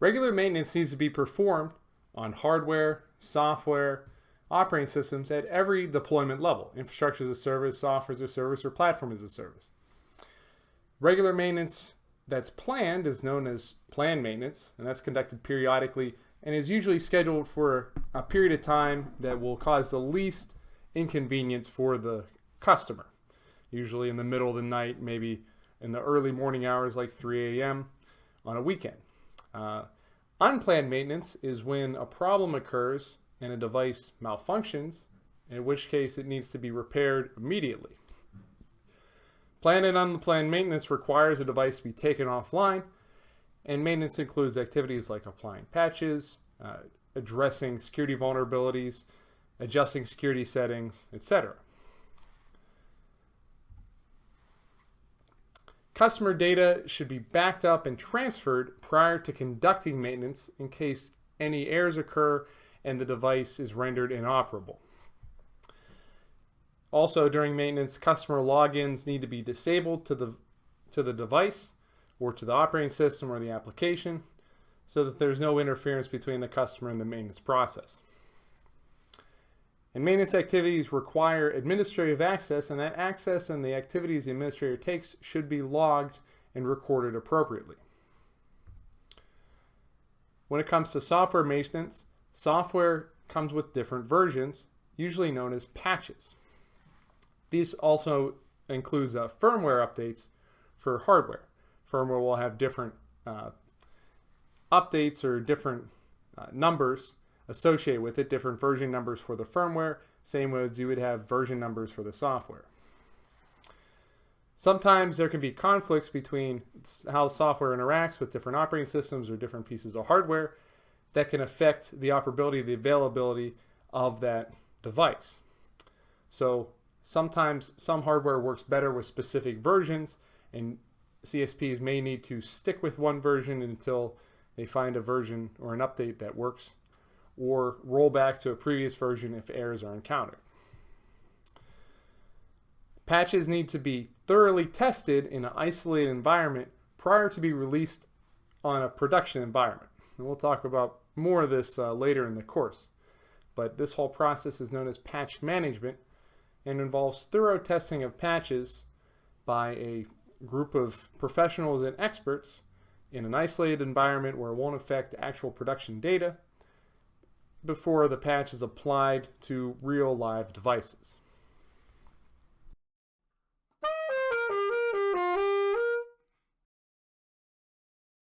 Regular maintenance needs to be performed on hardware, software, operating systems at every deployment level: infrastructure as a service, software as a service, or platform as a service. Regular maintenance that's planned is known as planned maintenance, and that's conducted periodically and is usually scheduled for a period of time that will cause the least inconvenience for the customer. Usually in the middle of the night, maybe in the early morning hours like 3 a.m. on a weekend. Unplanned maintenance is when a problem occurs and a device malfunctions, in which case it needs to be repaired immediately. Planned and unplanned maintenance requires a device to be taken offline, and maintenance includes activities like applying patches, addressing security vulnerabilities, adjusting security settings, etc. Customer data should be backed up and transferred prior to conducting maintenance in case any errors occur and the device is rendered inoperable. Also, during maintenance, customer logins need to be disabled to the device or to the operating system or the application so that there's no interference between the customer and the maintenance process. And maintenance activities require administrative access, and that access and the activities the administrator takes should be logged and recorded appropriately. When it comes to software maintenance, software comes with different versions, usually known as patches. These also includes firmware updates for hardware. Firmware will have different updates or different numbers associated with it, different version numbers for the firmware, same as you would have version numbers for the software. Sometimes there can be conflicts between how software interacts with different operating systems or different pieces of hardware that can affect the operability, the availability of that device. So sometimes some hardware works better with specific versions, and CSPs may need to stick with one version until they find a version or an update that works, or roll back to a previous version if errors are encountered. Patches need to be thoroughly tested in an isolated environment prior to be released on a production environment. And we'll talk about more of this later in the course. But this whole process is known as patch management and involves thorough testing of patches by a group of professionals and experts in an isolated environment where it won't affect actual production data before the patch is applied to real live devices.